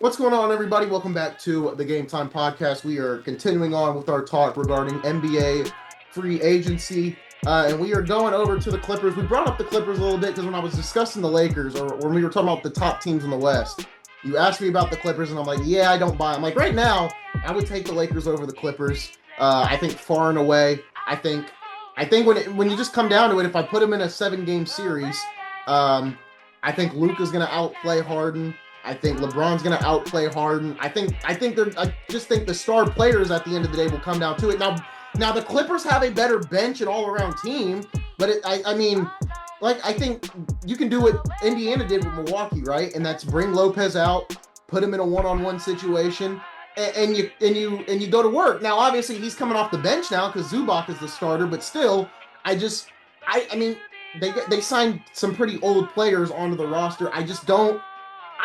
What's going on, everybody? Welcome back to the Game Time Podcast. We are continuing on with our talk regarding NBA free agency, and we are going over to the Clippers. We brought up the Clippers a little bit because when I was discussing the Lakers, or when we were talking about the top teams in the West, you asked me about the Clippers, and I'm like, yeah, I don't buy them. Like, right now, I would take the Lakers over the Clippers. I think far and away. I think when you just come down to it, if I put them in a 7-game series, I think Luka's going to outplay Harden. I think LeBron's going to outplay Harden. I just think the star players at the end of the day will come down to it. Now the Clippers have a better bench and all-around team, but I think you can do what Indiana did with Milwaukee, right? And that's bring Lopez out, put him in a one-on-one situation, and you go to work. Now, obviously, he's coming off the bench now because Zubac is the starter, but still, they signed some pretty old players onto the roster.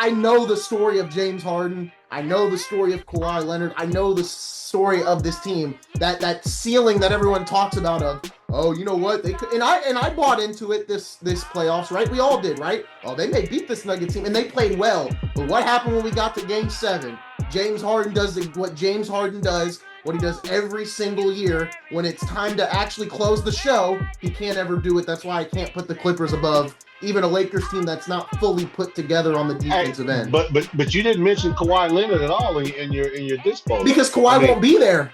I know the story of James Harden. I know the story of Kawhi Leonard. I know the story of this team. That ceiling that everyone talks about of, oh, you know what? They could, and I bought into it this playoffs, right? We all did, right? Oh, they may beat this Nugget team, and they played well. But what happened when we got to Game 7? James Harden does what James Harden does, what he does every single year. When it's time to actually close the show, he can't ever do it. That's why I can't put the Clippers above even a Lakers team that's not fully put together on the defensive end. But you didn't mention Kawhi Leonard at all in your dispo. Because Kawhi won't be there.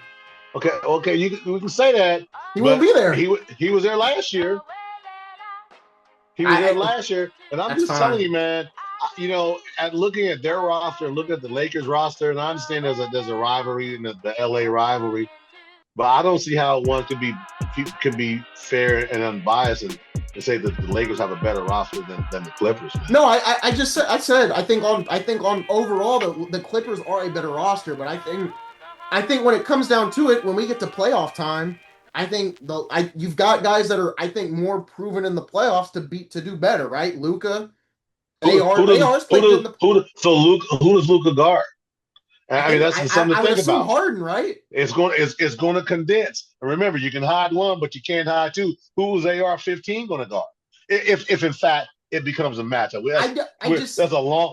Okay, we can say that. He won't be there. He was there last year. He was there last year, and I'm just telling you, man. At looking at their roster, looking at the Lakers roster, and I understand there's a rivalry in the LA rivalry, but I don't see how one could be fair and unbiased and say that the Lakers have a better roster than the Clippers. No, I think on overall the Clippers are a better roster, but I think when it comes down to it, when we get to playoff time, I think you've got guys that are, I think, more proven in the playoffs to do better, right? Luka, Who does Luka guard? That's something to think about. Harden, right? It's going to condense. And remember, you can hide one, but you can't hide two. Who is AR-15 going to guard? If in fact it becomes a matchup.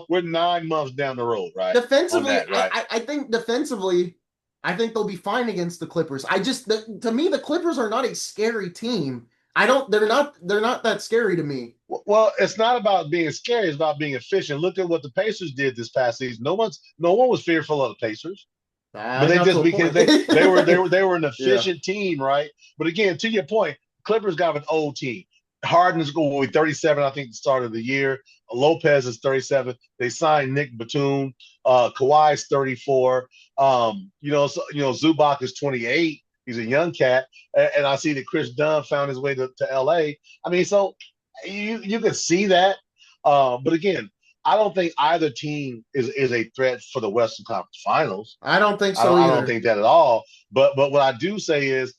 We're 9 months down the road, right? Defensively, right? I think defensively, I think they'll be fine against the Clippers. To me, the Clippers are not a scary team. They're not that scary to me. Well, it's not about being scary, it's about being efficient. Look at what the Pacers did this past season. No one was fearful of the Pacers. But they were an efficient team, right? But again, to your point, Clippers got an old team. Harden's going to be 37, I think, at the start of the year. Lopez is 37. They signed Nick Batum. Kawhi's 34. Zubac is 28. He's a young cat, and I see that Chris Dunn found his way to L.A. So you can see that. But again, I don't think either team is a threat for the Western Conference Finals. I don't think so either. I don't think that at all. But what I do say is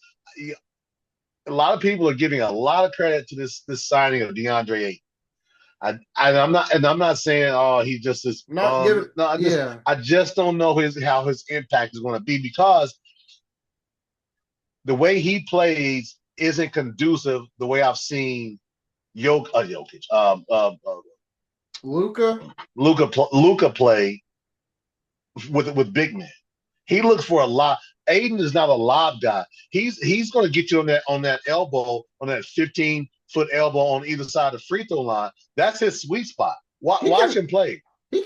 a lot of people are giving a lot of credit to this signing of Deandre Ayton. I'm not saying he just is. I just don't know how his impact is going to be because the way he plays isn't conducive the way I've seen Luka play with big men. He looks for a lot. Ayton is not a lob guy. He's going to get you on that elbow, on that 15-foot elbow on either side of the free throw line. That's his sweet spot. Watch him play. He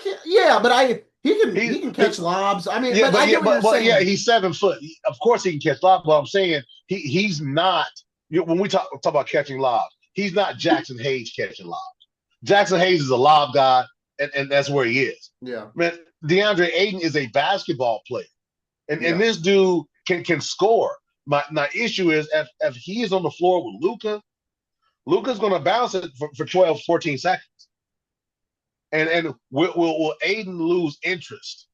can catch lobs. He's 7 foot. Of course he can catch lobs. But I'm saying he's not. When we talk about catching lobs, he's not Jackson Hayes catching lobs. Jackson Hayes is a lob guy, and that's where he is. Yeah, man. DeAndre Ayton is a basketball player, and this dude can score. My issue is if he is on the floor with Luka's going to bounce it for 12, 14 seconds. And will Ayton lose interest?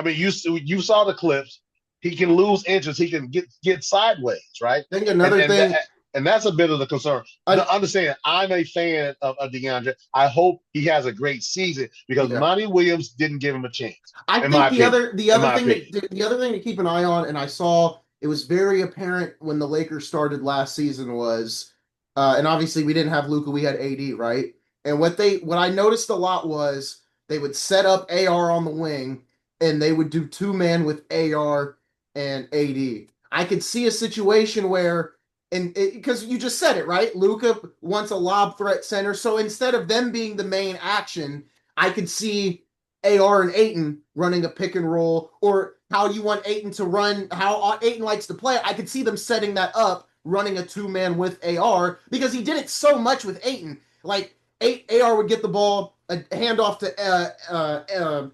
You saw the clips. He can lose interest. He can get sideways, right? I think another thing, and that's a bit of the concern. Understand, I'm a fan of DeAndre. I hope he has a great season because Monty Williams didn't give him a chance. I think the other thing to keep an eye on, and I saw it was very apparent when the Lakers started last season was, and obviously we didn't have Luka, we had AD, right? And what I noticed a lot was they would set up AR on the wing, and they would do two-man with AR and AD. I could see a situation where, and because you just said it, right? Luka wants a lob threat center. So instead of them being the main action, I could see AR and Ayton running a pick and roll, or how you want Ayton to run, how Ayton likes to play. I could see them setting that up, running a two-man with AR, because he did it so much with Ayton. Like, AR would get the ball, a handoff to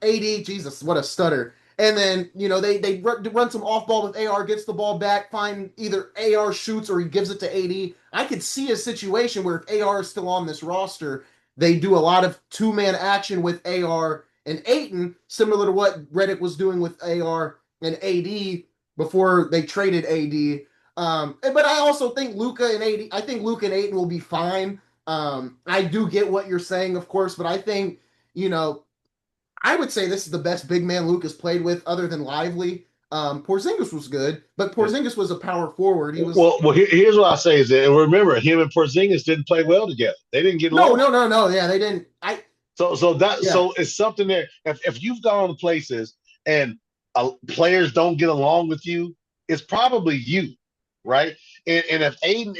AD. Jesus, what a stutter. And then, they run some off ball with AR, gets the ball back, find either AR shoots or he gives it to AD. I could see a situation where if AR is still on this roster, they do a lot of two-man action with AR and Ayton, similar to what Redick was doing with AR and AD before they traded AD. But I also think Luka and Ayton will be fine. I do get what you're saying, of course, but I think, you know, I would say this is the best big man Luka's played with other than Lively. Porzingis was good, but Porzingis was a power forward. He was Here's what I say is that, and remember, him and Porzingis didn't play well together. They didn't get along. No. Yeah, they didn't. So it's something there. If you've gone to places and players don't get along with you, it's probably you, right? And if Aiden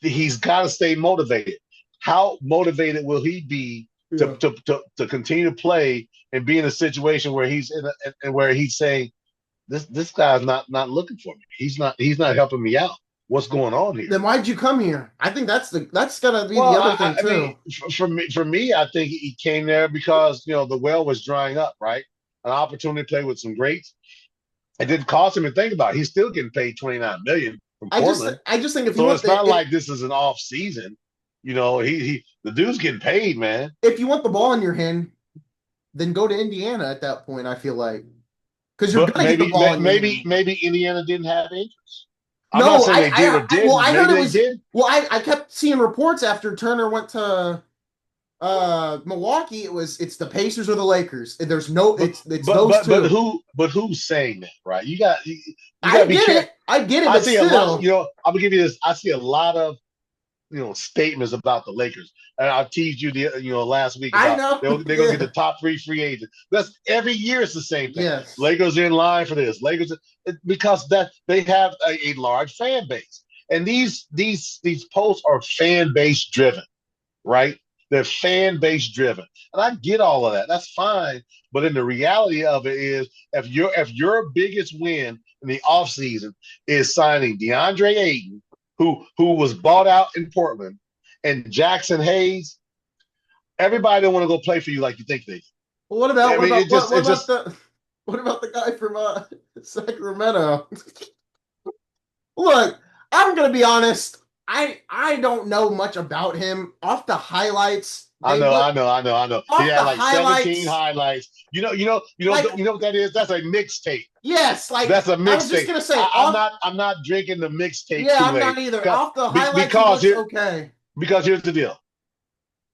he's got to stay motivated. How motivated will he be to continue to play and be in a situation where he's and where he's saying this guy's not looking for me. He's not helping me out. What's going on here? Then why'd you come here? I think that's gonna be the other thing too. I mean, for me, I think he came there because the well was drying up, right? An opportunity to play with some greats. It didn't cost him to think about it. He's still getting paid $29 million from Portland. I just think if it's not like this is an off season. The dude's getting paid, man. If you want the ball in your hand, then go to Indiana at that point. I feel like because you're gonna get the ball. Maybe Indiana didn't have interest. I'm not saying they did or didn't. Well, I heard it was. Well, I kept seeing reports after Turner went to Milwaukee. It's the Pacers or the Lakers. There's it's those two. But who's saying that, right? You got I get it. I get it. I see still, a lot. I'm gonna give you this. I see a lot of statements about the Lakers. And I teased you last week about I know. they're gonna get the top 3 free agents. That's every year it's the same thing. Yes. Lakers are in line for this. Because that they have a large fan base. And these posts are fan base driven, right? They're fan base driven. And I get all of that. That's fine. But in the reality of it is if your biggest win in the offseason is signing Deandre Ayton, who was bought out in Portland, and Jackson Hayes, everybody don't want to go play for you like you think they do. Well, what about the guy from Sacramento? Look, I'm gonna be honest. I don't know much about him off the highlights. I know. He had like 17 highlights. You know what that is? That's a mixtape. Yes, that's a mixtape. I was just gonna say, I'm not drinking the mixtape. Yeah, I'm not either. Off the highlights, okay. Because here's the deal: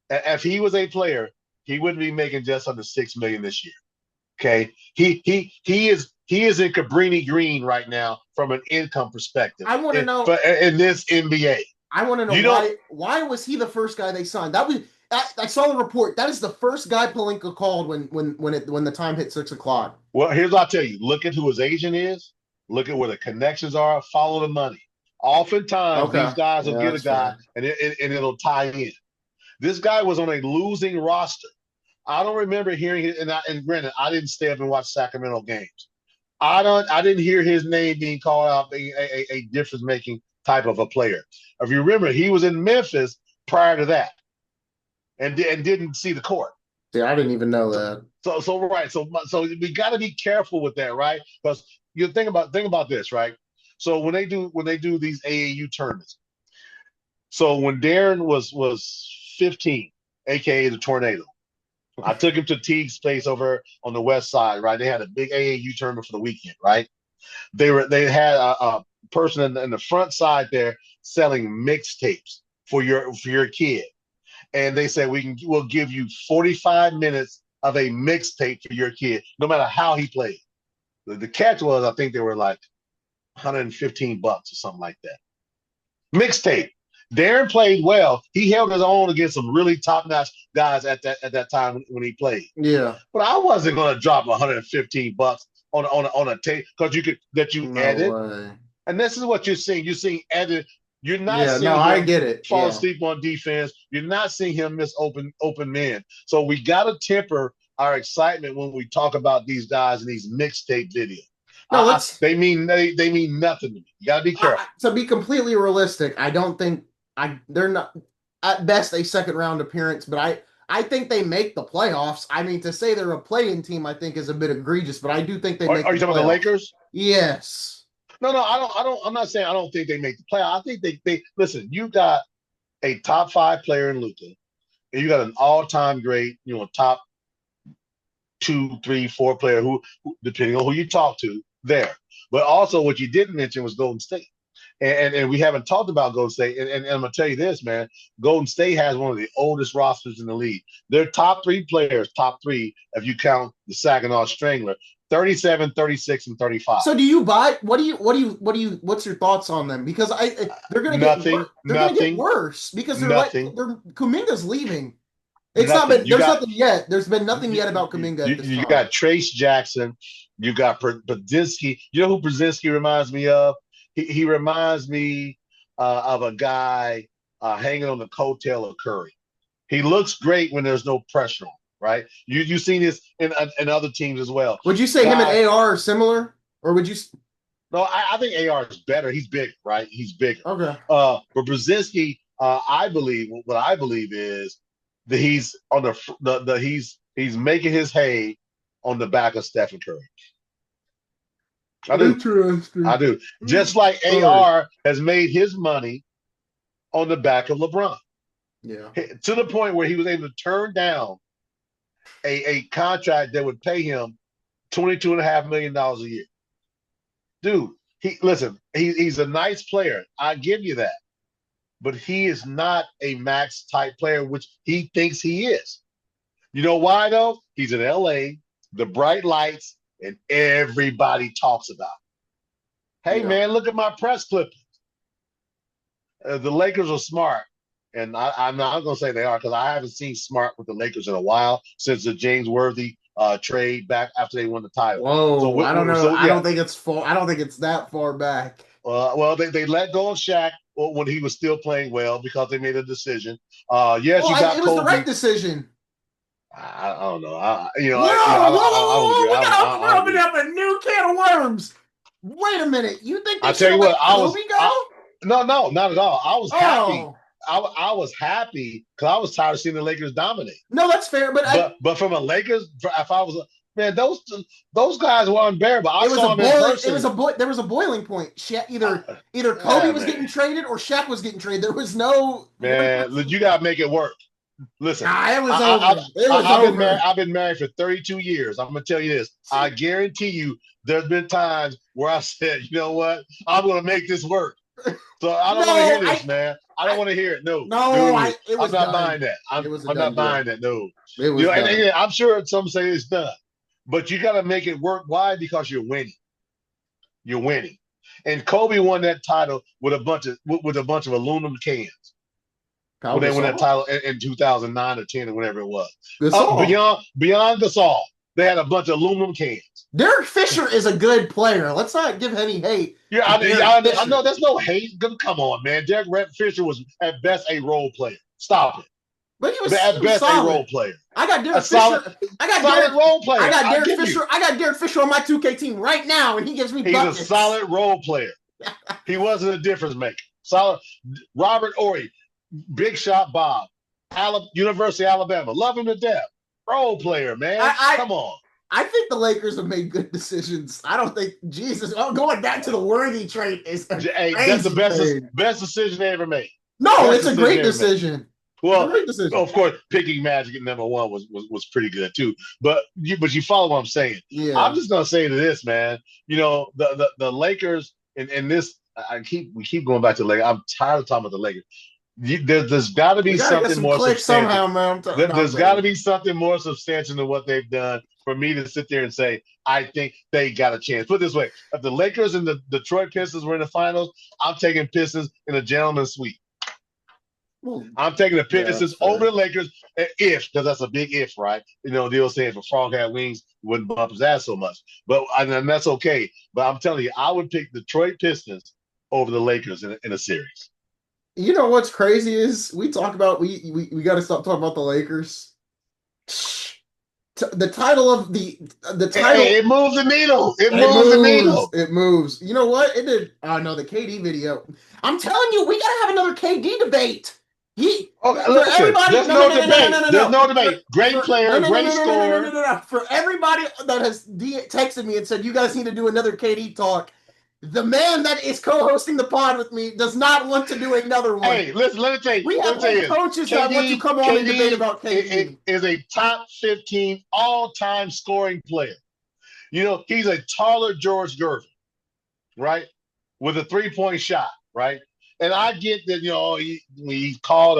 if he was a player, he wouldn't be making just under $6 million this year. Okay, he is in Cabrini Green right now from an income perspective. I want to know in this NBA. I want to know why was he the first guy they signed? I saw the report. That is the first guy Pelinka called when the time hit 6 o'clock. Well, here's what I'll tell you. Look at who his agent is. Look at where the connections are. Follow the money. Oftentimes, these guys will get a guy, and it'll tie in. This guy was on a losing roster. I don't remember hearing it, and granted, I didn't stay up and watch Sacramento games. I didn't hear his name being called out being a difference-making type of a player. If you remember, he was in Memphis prior to that, and didn't see the court. Yeah, I didn't even know that. So we got to be careful with that, right? Because you think about this, right? So when they do these AAU tournaments, so when Darren was 15, aka the Tornado, I took him to Teague's place over on the west side, right? They had a big AAU tournament for the weekend, right? They had a person in the front side there selling mixtapes for your kid. And they said we'll give you 45 minutes of a mixtape for your kid, no matter how he played. The catch was, I think they were like $115 or something like that. Mixtape. Darren played well. He held his own against some really top-notch guys at that time when he played. Yeah. But I wasn't going to drop $115 on a tape because you No edit. way. And this is what you're seeing. You're seeing edit. You're not Yeah, seeing no, him I get it. fall Yeah. asleep on defense. You're not seeing him miss open men. So we got to temper our excitement when we talk about these guys in these mixtape videos. No, they mean nothing to me. You got to be careful. To be completely realistic, I don't think they're not at best a second round appearance, but I think they make the playoffs. I mean, to say they're a play-in team, I think is a bit egregious, but I do think they make. Are you talking about the Lakers? Yes. No, I don't. I'm not saying I don't think they make the playoff. I think they listen. You got a top 5 player in Luka, and you got an all-time great, top 2, 3, 4 player who depending on who you talk to there. But also, what you didn't mention was Golden State. And we haven't talked about Golden State. And I'm going to tell you this, man. Golden State has one of the oldest rosters in the league. Their top 3 players, top 3, if you count the Saginaw Strangler, 37, 36, and 35. So do you buy? What's your thoughts on them? Because they're going to get worse because Kuminga's leaving. It's not been. There's nothing yet. There's been nothing yet about Kuminga. You got Trace Jackson. You got Brzezinski. You know who Brzezinski reminds me of? He reminds me of a guy hanging on the coattail of Curry. He looks great when there's no pressure on him, right? You've seen this in other teams as well. Would you say him and AR are similar, or would you? No, I think AR is better. He's bigger, right? He's bigger. Okay. But Brzezinski, I believe is that he's on he's making his hay on the back of Stephen Curry. I do. Just like AR has made his money on the back of LeBron. Yeah. To the point where he was able to turn down a contract that would pay him $22.5 million a year. Dude, he's a nice player. I give you that. But he is not a max type player, which he thinks he is. You know why, though? He's in LA, the bright lights, and everybody talks about it. Hey, man, look at my press clippings. The Lakers are smart. And I'm not going to say they are because I haven't seen smart with the Lakers in a while since the James Worthy trade back after they won the title. Whoa, I don't know. So, yeah. I don't think it's that far back. Well, they let go of Shaq when he was still playing well because they made a decision. It was the right decision. I don't know. We're opening up a new can of worms. Wait a minute. You think they should let Kobe go? No, not at all. I was happy. I was happy because I was tired of seeing the Lakers dominate. No, that's fair. But from a Lakers, if I was those guys were unbearable. There was a boiling point. Either Kobe was getting traded or Shaq was getting traded. There was no you gotta make it work. Listen, it was over. I've been married for 32 years. I'm gonna tell you this. I guarantee you, there's been times where I said, you know what, I'm gonna make this work. So I don't want to hear this, man. I don't want to hear it. No, I'm not buying that. I'm not buying that. No, and I'm sure some say it's done, but you got to make it work. Why? Because you're winning. You're winning, and Kobe won that title with a bunch of aluminum cans. When they won that title in 2009 or 10 or whatever it was. Beyond Gasol, they had a bunch of aluminum cans. Derek Fisher is a good player. Let's not give any hate. Yeah, I know there's no hate. Come on, man. Derek Fisher was at best a role player. Stop it. But he was at best solid. A role player. I got Derek Fisher. Role player. I got Derek Fisher on my 2K team right now, and he gives me buckets. He's a solid role player. He wasn't a difference maker. Solid. Robert Horry. Big Shot Bob, University of Alabama. Love him to death. Role player, man. Come on. I think the Lakers have made good decisions. I don't think going back to the Worthy trade is that's the best decision they ever made. No, it's a great decision. Well, of course, picking Magic at number 1 was pretty good too. But you follow what I'm saying. Yeah. I'm just gonna say to this, man. You know, the Lakers and this. We keep going back to the Lakers. I'm tired of talking about the Lakers. There's got to be something more substantial. Somehow, man. There's got to be something more substantial than what they've done for me to sit there and say, I think they got a chance. Put it this way. If the Lakers and the Detroit Pistons were in the finals, I'm taking Pistons in a gentleman's sweep. Well, I'm taking the yeah, that's Pistons over fair. the Lakers if, because that's a big if, right? You know, they'll say if a frog had wings, he wouldn't bump his ass so much. And that's okay. But I'm telling you, I would pick Detroit Pistons over the Lakers in a series. You know what's crazy is we talk about we got to stop talking about the Lakers. The title of the title It moves the needle. It it moves the moves. needle. It moves. You know what? It did. Oh no, the KD video. I'm telling you, we gotta have another KD debate. He Okay, for listen, everybody. there's No, no, no no, no, no, no, debate. no, no, There's no. no debate. Great No, player, no, no, great no, no, no, no, no, no, scorer. no, no. For everybody that has texted me and said you guys need to do another KD talk, the man that is co-hosting the pod with me does not want to do another one. Hey, listen, let me tell you. We Let have me tell whole you this. coaches that want to come on and debate about KD. Is a top 15 all-time scoring player. You know, he's a taller George Gervin, right? With a three-point shot, right? And I get that, you know, he's called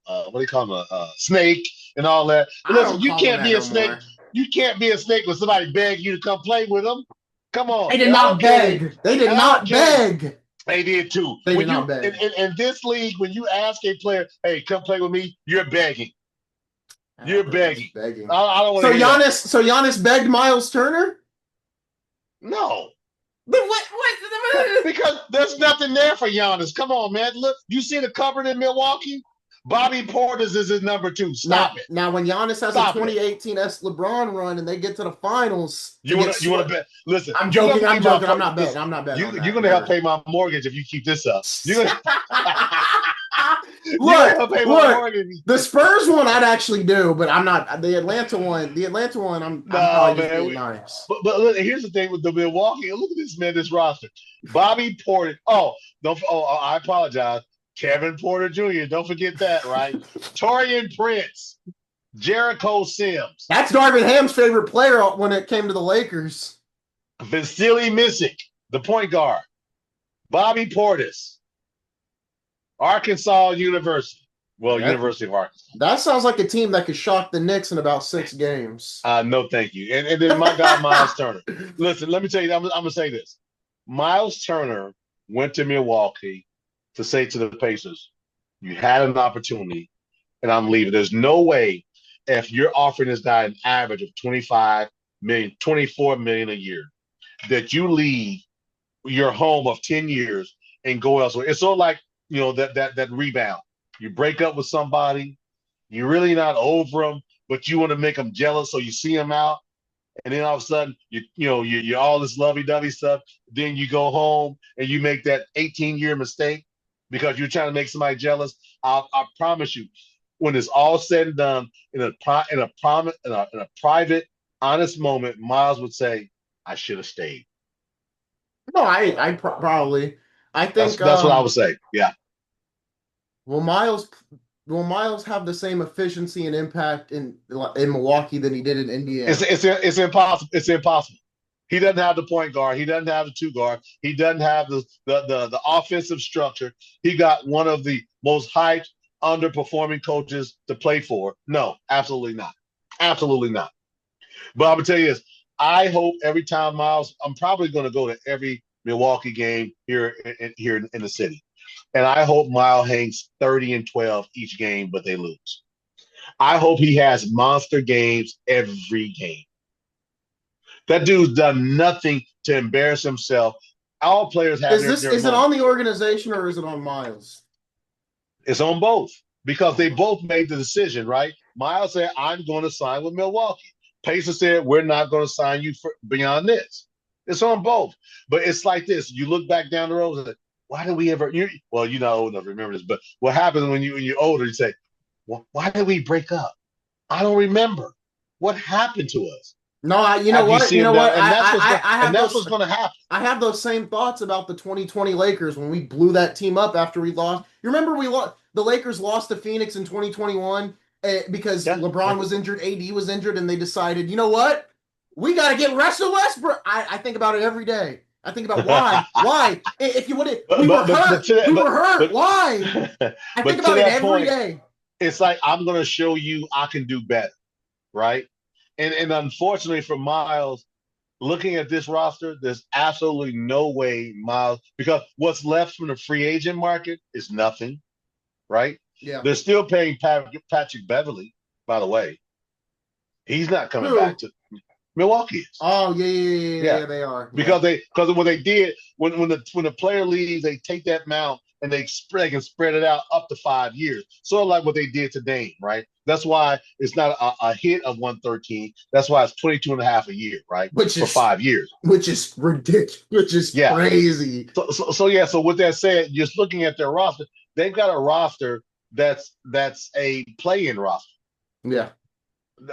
what do you call him, a snake and all that. But I listen, don't you call him can't that be a no snake. more. You can't be a snake when somebody beg you to come play with them. Come on. They did And I don't not care. beg. They did And I don't not care. beg. They did too. They did When you not beg. in this league, when you ask a player, "Hey, come play with me," you're begging. I You're don't think that's begging. begging. I don't want So to hear that. Giannis begged Miles Turner? No, But what? because there's nothing there for Giannis. Come on, man. Look, you see the cupboard in Milwaukee. Bobby Portis is his number two. Now, Stop it. now when Giannis has a Stop it. 2018 S LeBron run and they get to the finals to You get want to swept. bet? Listen, I'm you're gonna joking. pay I'm my joking. I'm not betting. listen. I'm not betting on You're that. gonna help pay my mortgage if you keep this up. You're gonna you're gonna Look, help pay my look. mortgage. The Spurs one I'd actually do, but I'm not. The Atlanta one. The Atlanta one. I'm No, probably just man. being nice. But look, here's the thing with the Milwaukee. Look at this man, this roster. Bobby Porter. Oh, don't. Oh, I apologize. Kevin Porter Jr. Don't forget that, right? Torian Prince, Jericho Sims, That's Darvin Ham's favorite player when it came to the Lakers. Vasily Misick, the point guard, Bobby Portis, Arkansas University. Well, That University of Arkansas. that sounds like a team that could shock the Knicks in about 6 games. No, thank you. And then my guy Miles Turner. Listen, let me tell you. I'm gonna say this. Miles Turner went to Milwaukee to say to the Pacers, "You had an opportunity, and I'm leaving." There's no way if you're offering this guy an average of 25 million, 24 million a year, that you leave your home of 10 years and go elsewhere. It's sort of like, you know, that rebound. You break up with somebody, you're really not over them, but you want to make them jealous, so you see them out, and then all of a sudden you're all this lovey-dovey stuff. Then you go home and you make that 18-year mistake because you're trying to make somebody jealous. I promise you, when it's all said and done, in a private, honest moment, Miles would say, "I should have stayed." No, probably. I think That's what I would say. Yeah, will Miles will Miles have the same efficiency and impact in Milwaukee than he did in it's Indiana? it's impossible. It's impossible. He doesn't have the point guard. He doesn't have the two guard. He doesn't have the offensive structure. He got one of the most hyped, underperforming coaches to play for. No, absolutely not. Absolutely not. But I'm gonna tell you this. I hope every time Miles, I'm probably going to go to every Milwaukee game here in the city, and I hope Miles hangs 30 and 12 each game, but they lose. I hope he has monster games every game. That dude's done nothing to embarrass himself. All players have their Is it on the moments. organization or is it on Miles? It's on both because they both made the decision, right? Miles said, "I'm going to sign with Milwaukee." Pacers said, "We're not going to sign you for beyond this." It's on both. But it's like this. You look back down the road and say, why did we ever well, you're not old enough to remember this, but what happens when you're older, you say, well, why did we break up? I don't remember. What happened to us? No, you know After you what? see You him know down, what? and I have that's those what's gonna happen. I have those same thoughts about the 2020 Lakers when we blew that team up after we lost. You remember we lost the Lakers lost to Phoenix in 2021 because Yeah, yeah. LeBron was injured, AD was injured, and they decided, you know what? We got to get Russell Westbrook. I think about it every day. I think about why. Why? If you would have, we were hurt. To that, We were hurt. Why? I think but to about it that every point, day. it's like I'm gonna show you I can do better, right? And unfortunately for Miles, looking at this roster, there's absolutely no way Miles, because what's left from the free agent market is nothing, right? Yeah. They're still paying Patrick Beverly, by the way. He's not coming Who? back to Milwaukee. Is. Oh yeah, they are. Yeah. Because what they did when the player leaves, they take that amount and they can spread it out up to 5 years. Sort of like what they did to Dame, right? That's why it's not a hit of 113. That's why it's 22 and a half a year, right? For 5 years. Which is ridiculous. Which is crazy. So with that said, just looking at their roster, they've got a roster that's a play-in roster. Yeah.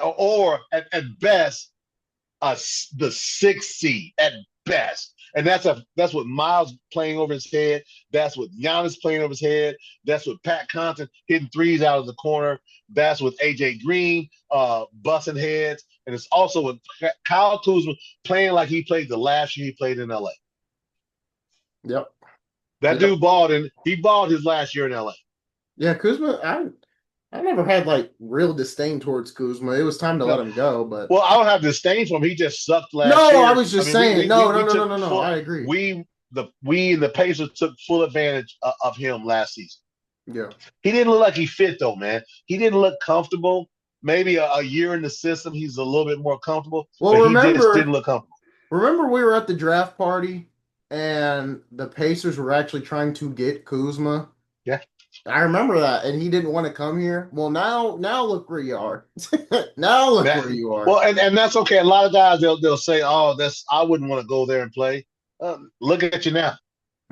Or at best, the 6th seed at best. And that's what Miles playing over his head. That's what Giannis playing over his head. That's what Pat Connaughton hitting threes out of the corner. That's with AJ Green busting heads. And it's also with Kyle Kuzma playing like he played the last year he played in LA. Yep. That dude balled his last year in LA. Yeah, Kuzma, I never had like real disdain towards Kuzma. It was time to let him go, but I don't have disdain for him. He just sucked last year. No, I was just saying. No. I agree. We and the Pacers took full advantage of him last season. Yeah. He didn't look like he fit though, man. He didn't look comfortable. Maybe a year in the system, he's a little bit more comfortable. Well, but he just didn't look comfortable. Remember we were at the draft party and the Pacers were actually trying to get Kuzma? Yeah. I remember that, and he didn't want to come here. Well, now look where you are. Where you are. Well, and that's okay. A lot of guys they'll say, "Oh, I wouldn't want to go there and play." Look at you now.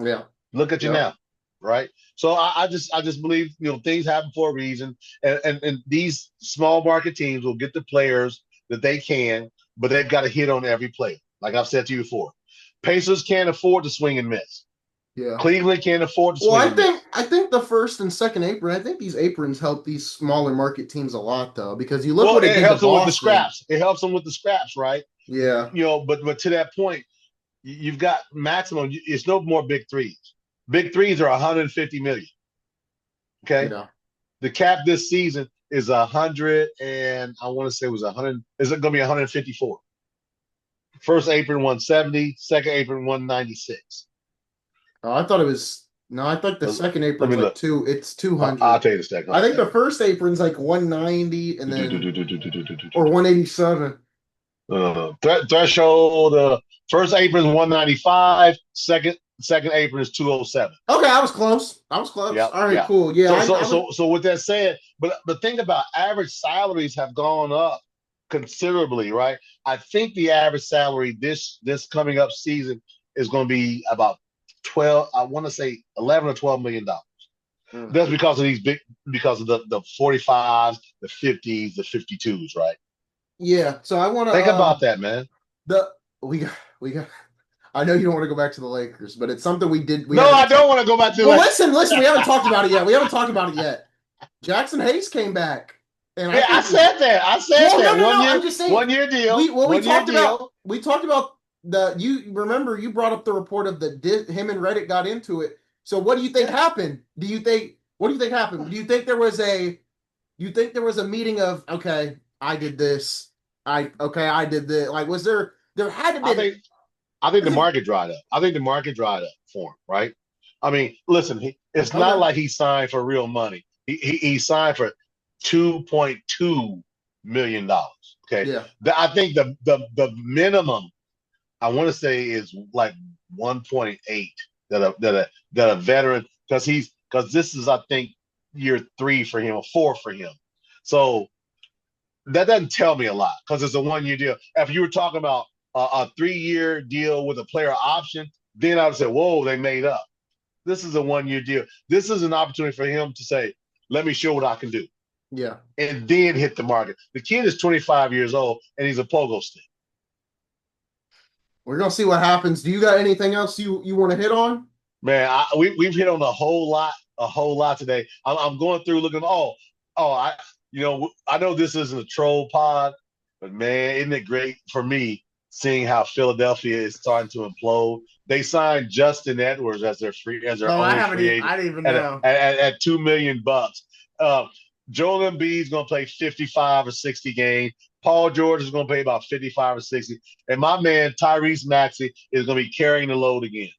Yeah. Look at you now, right? So I just believe things happen for a reason, and these small market teams will get the players that they can, but they've got to hit on every player. Like I've said to you before, Pacers can't afford to swing and miss. Yeah. Cleveland can't afford to swing. Well, I think the first and second apron. I think these aprons help these smaller market teams a lot, though, because you look what it helps them with the scraps. It helps them with the scraps, right? Yeah. But to that point, you've got maximum. It's no more big threes. Big threes are 150 million. Okay. Yeah. The cap this season is 100, and I want to say it was 100. Is it going to be 154? First apron 170, second apron 196. Oh, I thought it was I think the second apron's like it's 200. I'll tell you the second. I think the first apron's like 190 and then or 187. Threshold. First apron is 195. Second apron is 207. Okay, I was close. Yep, All right, cool. Yeah. So with that said, but think about average salaries have gone up considerably, right? I think the average salary this coming up season is going to be about 12. I want to say 11 or 12 $million. That's because of because of the 45s, the 50s, the 52s, right? Yeah. So I want to think about that, man. We got. I know you don't want to go back to the Lakers, but it's something we did. I don't want to go back to the Lakers. Listen. We haven't talked about it yet. Jackson Hayes came back. And I said that. I'm just saying, 1 year deal. We talked about you remember you brought up the report of him and Reddit got into it. So what do you think happened? What do you think happened? Do you think there was a meeting of, okay, I did this. I did this. Like, was there had to be I think the market dried up. I think the market dried up for him, right? I mean, listen, it's not like he signed for real money. He signed for $2.2 million. Okay. Yeah. I think the minimum I want to say is like 1.8 that a veteran, because this is, I think, year 3 for him or 4 for him. So that doesn't tell me a lot because it's a 1 year deal. If you were talking about a 3-year deal with a player option, then I would say, whoa, they made up. This is a 1 year deal. This is an opportunity for him to say, let me show what I can do. Yeah. And then hit the market. The kid is 25 years old and he's a pogo stick. We're gonna see what happens. Do you got anything else you want to hit on? Man, we've hit on a whole lot today. I'm going through looking. I know this isn't a troll pod, but man, isn't it great for me seeing how Philadelphia is starting to implode? They signed Justin Edwards as their only free agent. I didn't even know at $2 million. Joel Embiid's going to play 55 or 60 games. Paul George is going to play about 55 or 60. And my man, Tyrese Maxey, is going to be carrying the load again.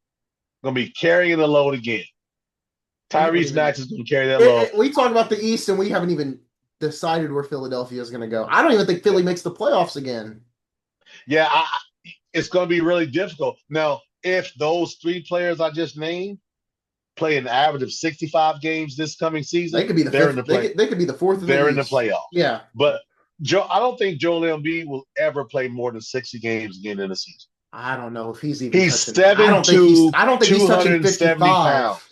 We haven't Tyrese even. Maxey is going to carry that load. We talk about the East, and we haven't even decided where Philadelphia is going to go. I don't even think Philly makes the playoffs again. Yeah, it's going to be really difficult. Now, if those three players I just named play an average of 65 games this coming season, They could be the they're fifth. in the play. They could be the fourth in the They're in the East. playoffs. Yeah, But I don't think Joel Embiid will ever play more than 60 games again in a season. I don't know if he's even He's touching. 7'2", I don't think he's touching 270 pounds. 55.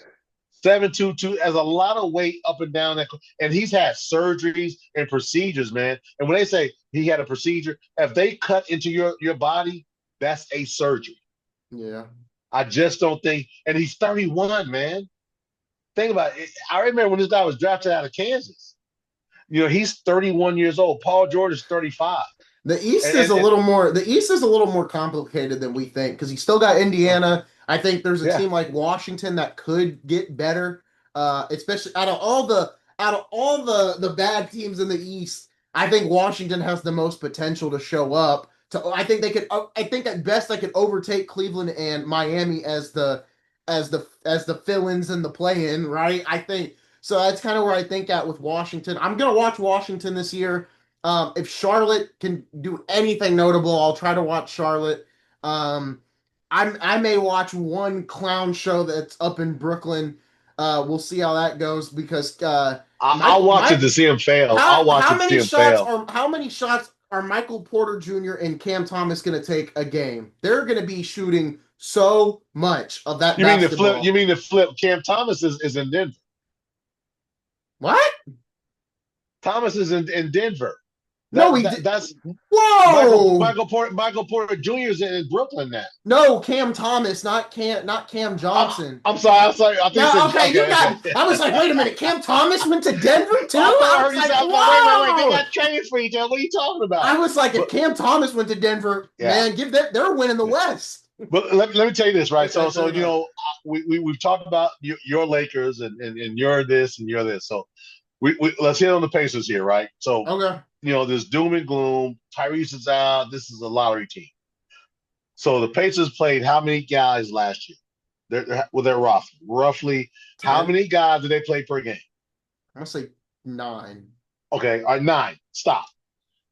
7'2", has a lot of weight up and down that, and he's had surgeries and procedures, man. And when they say he had a procedure, if they cut into your body, that's a surgery. Yeah. I just don't think, and he's 31, man. Think about it. I remember when this guy was drafted out of Kansas. He's 31 years old. Paul George is 35. The East is a little more complicated than we think because he's still got Indiana. I think there's a team like Washington that could get better, especially out of all the bad teams in the East. I think Washington has the most potential to show up. I think they could. I think at best they could overtake Cleveland and Miami as the fill-ins in the play-in. Right? I think so. That's kind of where I think at with Washington. I'm gonna watch Washington this year. If Charlotte can do anything notable, I'll try to watch Charlotte. I may watch one clown show that's up in Brooklyn. We'll see how that goes because I'll watch it to see him fail. I'll watch it to see him fail. How many shots are Michael Porter Jr. and Cam Thomas going to take a game? They're going to be shooting so much of that basketball. You mean the flip? Cam Thomas is in Denver. What? Thomas is in Denver. That's whoa. Michael Porter Jr. is in Brooklyn now. No, Cam Thomas, not Cam Johnson. I'm sorry. I was like, wait a minute, Cam Thomas went to Denver too? Wait, they got traded for each other. What are you talking about? I was like, if Cam Thomas went to Denver, man, they're winning the West. But let me tell you this, right? So we've talked about your Lakers and you're this and you're this. So we let's hit on the Pacers here, right? So okay. There's doom and gloom. Tyrese is out. This is a lottery team. So the Pacers played how many guys last year? Their roster. Roughly 10. How many guys did they play per game? I'm going to say 9. Okay, all right, 9. Stop.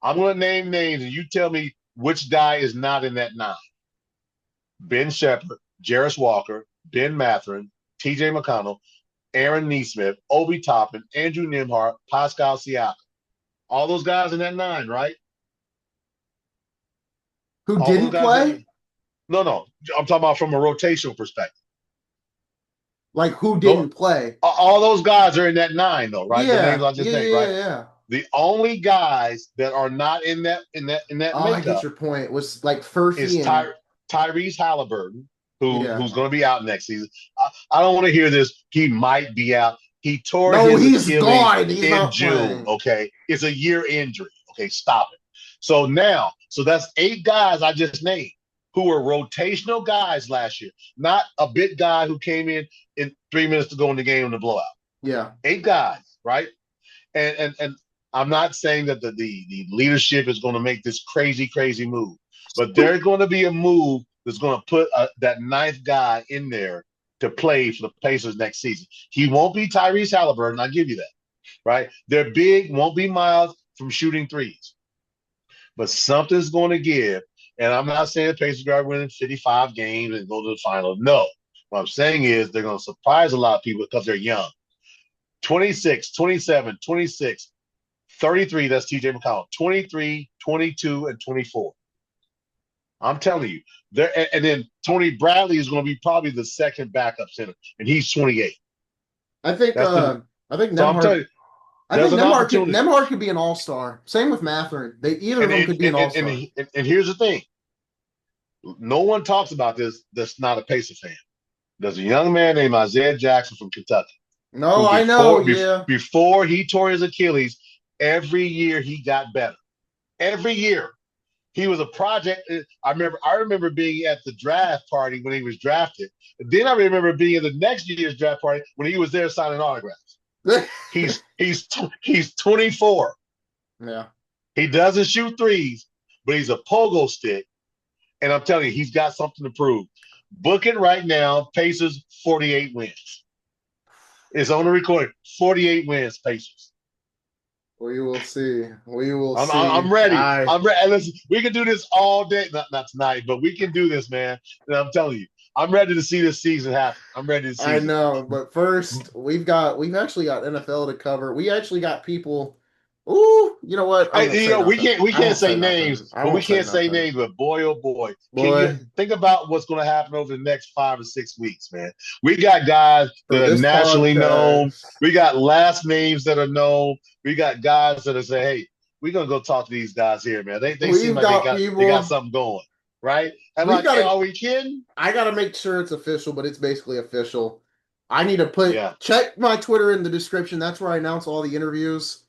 I'm going to name names, and you tell me which guy is not in that 9. Ben Shepherd, Jarris Walker, Ben Mathurin, T.J. McConnell, Aaron Nesmith, Obi Toppin, Andrew Nembhard, Pascal Siakam. All those guys in that 9, right? Who didn't play? No. I'm talking about from a rotational perspective. Like who didn't play? All those guys are in that 9, though, right? Yeah. The names I just named, right? Yeah. The only guys that are not in that makeup. I get your point. Was like Furphy is Tyrese Halliburton, who's going to be out next season. I don't want to hear this. He might be out. He tore his Achilles in June. Playing. Okay, it's a year injury. Okay, stop it. So that's 8 guys I just named who were rotational guys last year, not a bit guy who came in 3 minutes to go in the game in the blowout. Yeah, 8 guys, right? And I'm not saying that the leadership is going to make this crazy move, but there's going to be a move that's going to put that 9th guy in there to play for the Pacers next season. He won't be Tyrese Halliburton, I'll give you that, right? Their big won't be Miles from shooting threes. But something's going to give, and I'm not saying the Pacers are winning 55 games and go to the final. No. What I'm saying is they're going to surprise a lot of people because they're young. 26, 27, 26, 33, that's T.J. McConnell. 23, 22, and 24. I'm telling you. And then Tony Bradley is going to be probably the second backup center, and he's 28. I think Nembhard could be an all-star. Same with Mathurin. Either of them could be an all-star. And here's the thing. No one talks about this that's not a Pacer fan. There's a young man named Isaiah Jackson from Kentucky. No, I know, Before he tore his Achilles, every year he got better. Every year. He was a project. I remember being at the draft party when he was drafted. And then I remember being at the next year's draft party when he was there signing autographs. He's 24. Yeah. He doesn't shoot threes, but he's a pogo stick. And I'm telling you, he's got something to prove. Book it right now. Pacers 48 wins. It's on the recording. 48 wins, Pacers. We will see. We will see. I'm ready. I'm ready. Listen, we can do this all day. Not tonight, but we can do this, man. And I'm telling you, I'm ready to see this season happen. I'm ready to see I it. know, but first we've actually got NFL to cover. We actually got people. Ooh, you know what? I won't say We nothing. I can't won't say say nothing. names, I but we won't say can't say nothing. names. But boy, oh boy, can you Boy, think about what's going to happen over the next 5 or 6 weeks, man? We got guys for that are this nationally known. podcast, We got last names that are known. We got guys that are say, "Hey, we're gonna go talk to these guys here, man. They seem we've like got they got people. something going, right?" I'm We've like, got "Hey, to. are we kidding?" I got to make sure it's official, but it's basically official. I need to Yeah, check my Twitter in the description. That's where I announce all the interviews.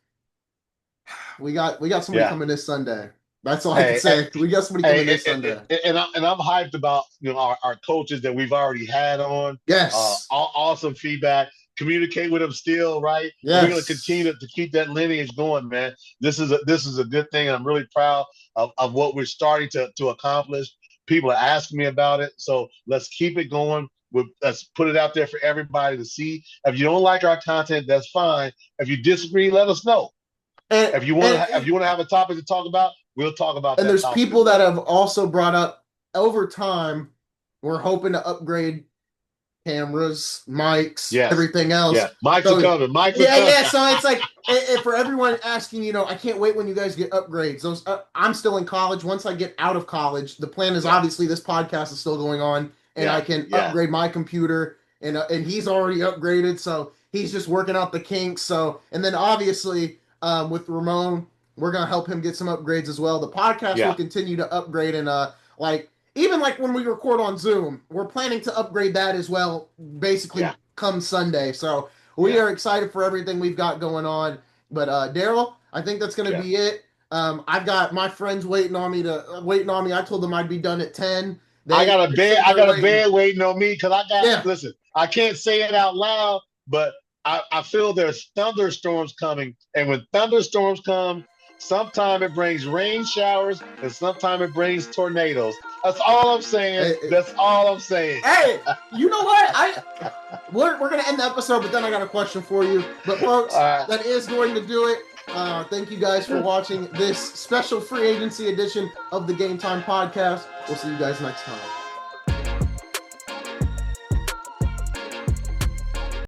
We got somebody yeah. coming this Sunday. That's all I can Hey, hey, say. We got somebody coming hey, this Sunday. and I'm hyped about our coaches that we've already had on. Yes. Awesome feedback. Communicate with them still, right? And we're going to continue Yes. to keep that lineage going, man. This is a good thing. I'm really proud of what we're starting to accomplish. People are asking me about it, so let's keep it going. Let's put it out there for everybody to see. If you don't like our content, that's fine. If you disagree, let us know. And If you want to have a topic to talk about, we'll talk about and that there's topic people as that well. have also brought up over time, we're hoping to upgrade cameras, mics, Yes. everything Yeah. else. Mike's are So coming. Mike's are yeah, coming. yeah. So it's like for everyone asking, I can't wait when you guys get upgrades. Those I'm still in college. Once I get out of college, the plan is Yeah. obviously this podcast is still going on, and I Yeah. can Yeah. upgrade my computer, and he's already upgraded, so he's just working out the kinks. So and then obviously with Ramon, we're gonna help him get some upgrades as well. The podcast will Yeah. continue to upgrade and like even like when we record on Zoom, we're planning to upgrade that as well, Yeah. basically come Sunday. So we Yeah. are excited for everything we've got going on. But Darrell, I think that's gonna Yeah. be it. I've got my friends waiting on me. I told them I'd be done at 10. They're sitting I there got a waiting. bed waiting on me because Yeah. listen, I can't say it out loud, but I feel there's thunderstorms coming. And when thunderstorms come, sometimes it brings rain showers and sometimes it brings tornadoes. That's all I'm saying. Hey, That's all I'm saying. hey, you know what? We're gonna end the episode, but then I got a question for you. But folks, All that is going to do it. Thank you guys for watching this special free agency edition of the Game Time Podcast. We'll see you guys next time.